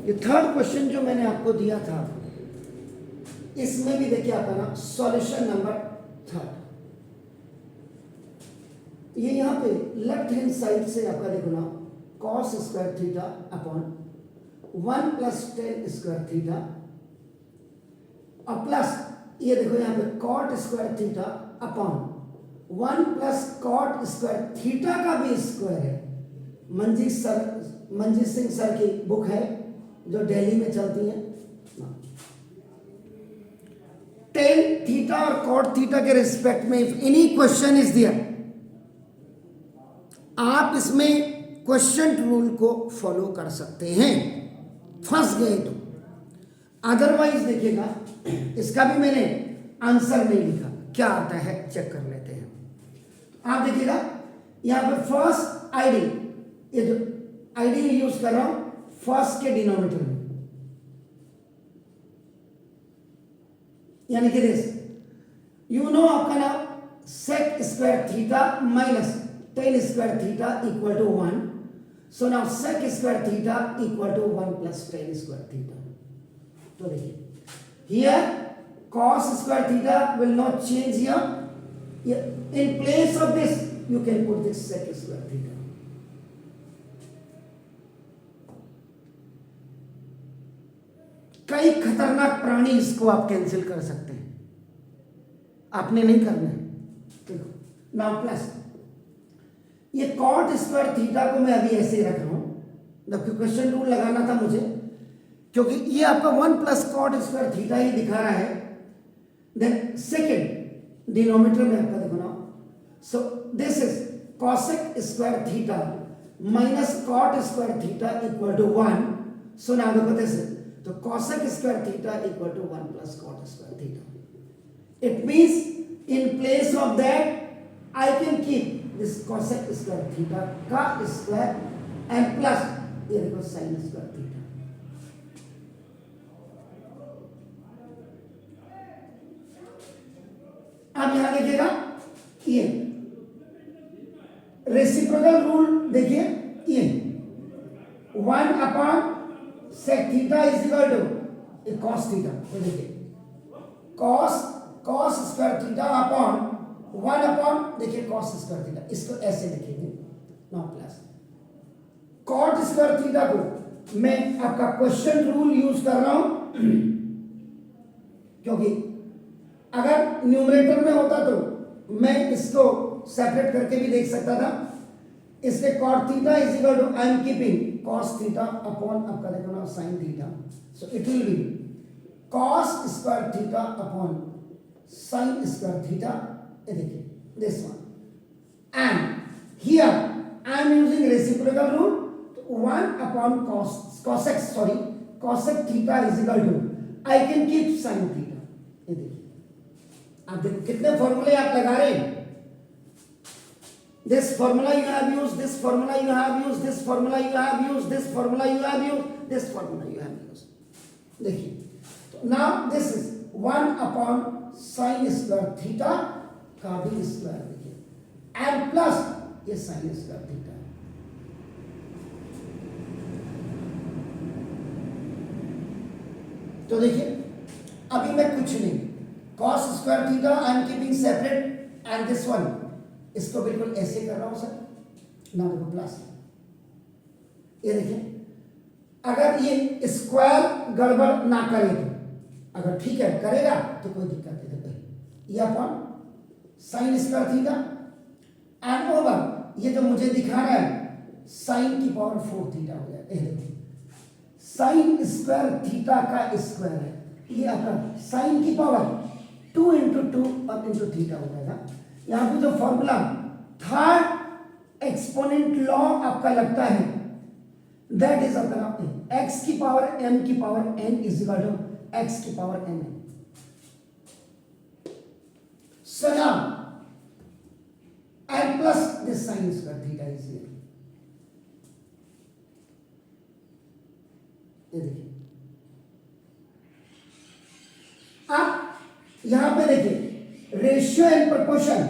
ये third question जो मैंने आपको दिया था, इसमें भी देखिए आपका ना सॉल्यूशन नंबर थर्ड, ये यहाँ पे लेफ्ट हैंड साइड से आपका देखो ना cos square theta upon 1 plus tan square theta और प्लस ये देखो यहाँ पे cot square theta upon 1 plus cot square theta का भी स्क्वायर है। मंजीत सिंह सर की बुक है जो दिल्ली में चलती है। टेन थीटा और cot थीटा के रिस्पेक्ट में इफ एनी क्वेश्चन इज दियर, आप इसमें क्वेश्चन रूल को फॉलो कर सकते हैं, फंस गए तो। अदरवाइज देखिएगा, इसका भी मैंने आंसर नहीं लिखा, क्या आता है चेक कर लेते हैं। आप देखिएगा यहां पे फर्स्ट आईडी, ये जो आईडी यूज कर रहा हूं फर्स्ट के डिनोमिनेटर में, यानी कि दिस यू नो आपका ना sec square theta minus tan square theta equal to 1, so now sec square theta equal to 1 plus tan square theta. तो देखिए here cos square theta will not change here. In place of this you can put this sec square theta. कई खतरनाक प्राणी इसको आप cancel कर सकते हैं, आपने नहीं करना है। देखो नाउ प्लस ये cot स्क्वायर थीटा को मैं अभी ऐसे ही रख रहा हूं, जबकि क्वेश्चन रूल लगाना था मुझे, क्योंकि ये आपका 1 प्लस cot स्क्वायर थीटा ही दिखा रहा है। देन सेकेंड डिनोमिनेटर में आपका देखो ना, so this is cosec square theta minus cot square theta equal to 1, so now देखो दिस इज तो cosec square theta equal to 1 plus cot square theta. It means in place of that I can keep this cosec square theta का square and plus ये देखो sin square theta. अब यहां देखिएगा ये reciprocal rule देखिए, ये 1 upon sec theta is equal to cos थीटा। तो देखिए cos square theta upon 1 upon देखिए cos स्क्वायर थीटा, इसको ऐसे लिखेंगे now plus cot square theta को मैं आपका क्वेश्चन रूल यूज कर रहा हूं, क्योंकि अगर न्यूमरेटर में होता तो मैं इसको सेपरेट करके भी देख सकता था। इसके cot theta is equal to I am keeping cos theta upon आपका देखो ना sin theta, so it will be cos square theta upon sin square theta. देखिए this one, and here I am using reciprocal rule, 1 upon cosec theta is equal to I can keep sin theta। ये देखिए आप देखो कितने फॉर्मूले आप लगा रहे हैं। this formula you have used, this formula you have used, this formula you have used, this formula you have used, this formula you have used। देखिए now this is 1 upon sin square theta का भी square देखिए and plus ये sin square theta. तो देखिए अभी मैं कुछ नहीं, cos square theta I am keeping separate and this one इसको बिल्कुल ऐसे कर रहा हूं सर, ना देखो प्लस। ये देखिए अगर ये स्क्वायर गड़बड़ ना करे तो, अगर ठीक है करेगा तो कोई दिक्कत नहीं। देखो ये upon sine square theta and over ये जो मुझे दिखा रहा है साइन की पावर 4 थीटा हो जाएगा। साइन स्क्वायर थीटा का स्क्वायर है, ये आपका साइन की पावर 2 इंटू 2 और इंटू थीटा हो जाएगा। यहां पे जो फॉर्मूला थर्ड एक्सपोनेंट लॉ आपका लगता है, दैट इज आपका एक्स की पावर एम की power n is equal to x की power m. So now and plus this sin square theta is here। ये देखिए अब यहां पे देखिए रेशियो एंड प्रोपोर्शन,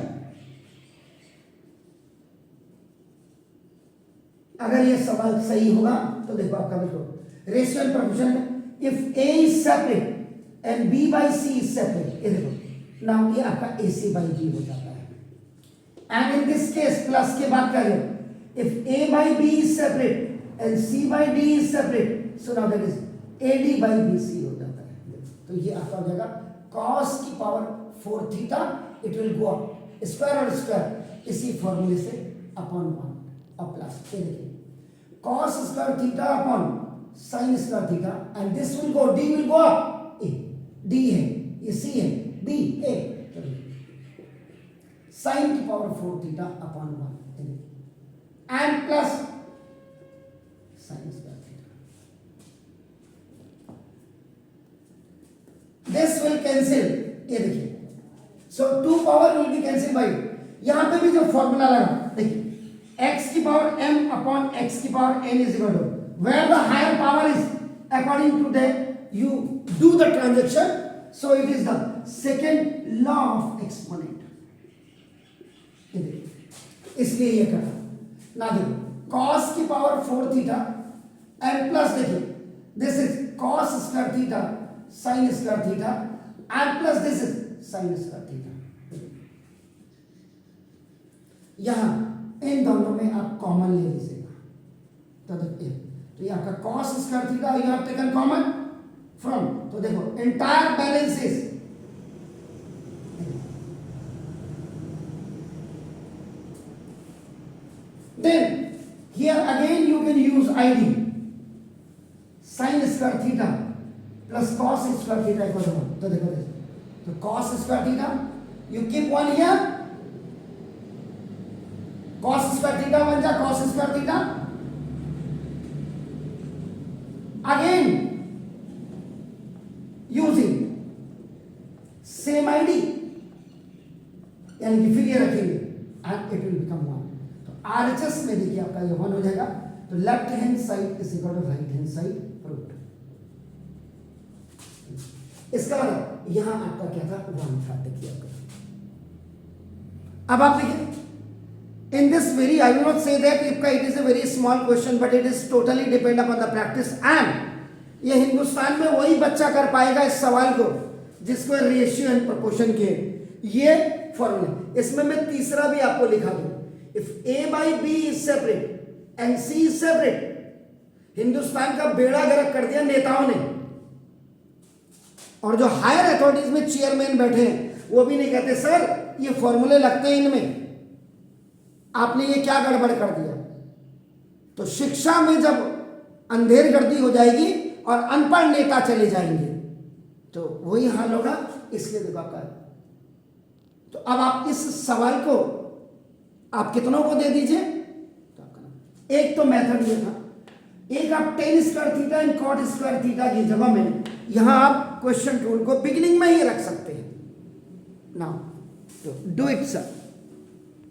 अगर ये सवाल सही होगा तो तो देखो आपका बिल्कुल रेशियो एंड प्रोपोर्शन में if A is separate and B by C is separate, ये देखो नाउ ये आपका ए सी बाई बी हो जाता है। And in this case plus के बाद क्या है, if A by B is separate and C by D is separate, so now that is A D by B C हो जाता है। तो ये आपका हो जाएगा cos की power 4 theta, it will go up square और स्क्वायर इसी फॉर्मूले से अपॉन 1 और प्लस, ये देखिए cos square theta upon sin square theta and this will go, d will go up, A d है ये c है, d a, sin की power 4 theta upon 1 and plus sin square theta. This will cancel, ये देखिए, so 2 power will be cancelled by, यहां पे भी जो फॉर्मूला लगा देखिए x की पावर m अपॉन x की power n is equal to where the higher power is according to that you do the transaction, so it is the second law of exponent, ये देखिए इसलिए ये करना ना, देखो cos की पावर 4 थीटा एंड प्लस देखिए this is cos square theta sin square theta and plus this is sin square theta. यहां इन दोनों में आप कॉमन ले लीजिएगा, तो देखिए तो ये आपका cos square theta you have taken common from, तो देखो entire balance is, then here again you can use ID sin square theta plus cos square theta equal to 1, तो देखो तो cos square theta you keep 1 here, cos square theta बन जा cos square theta, again using same ID, यानी कि फिर ये रखेंगे एंड इट विल बिकम 1, तो आरएचएस में देखिए आपका ये 1 हो जाएगा, तो left hand side is equal to right hand side root. इसका मतलब यहां आपका क्या था 1 था, देखिए आपका। अब आप देखिए in this very I will not say that it is a very small question but it is totally depend upon the practice, and ये हिंदुस्तान में वही बच्चा कर पाएगा इस सवाल को जिसको रेशियो एंड प्रोपोर्शन के ये फॉर्मूला। इसमें मैं तीसरा भी आपको लिखा दूं, if A by B is separate and C is separate, Hindustan का बेड़ा गर्क कर दिया नेताओं ने, और जो हायर अथॉरिटीज में चेयरमैन बैठे हैं वो भी नहीं कहते सर ये फॉर्मूले लगते हैं इनमें, आपने ये क्या गड़बड़ कर दिया। तो शिक्षा में जब अंधेरगर्दी हो जाएगी और अनपढ़ नेता चले जाएंगे तो वही हाल होगा, इसलिए देखो आपका। तो अब आप इस सवाल को आप कितनों को दे दीजिए, तो आपका एक तो मेथड ये था, एक आप tan square theta and cot square theta की जगह में यहां आप क्वेश्चन टूल को बिगिनिंग में ही रख सकते हैं। Now do it sir.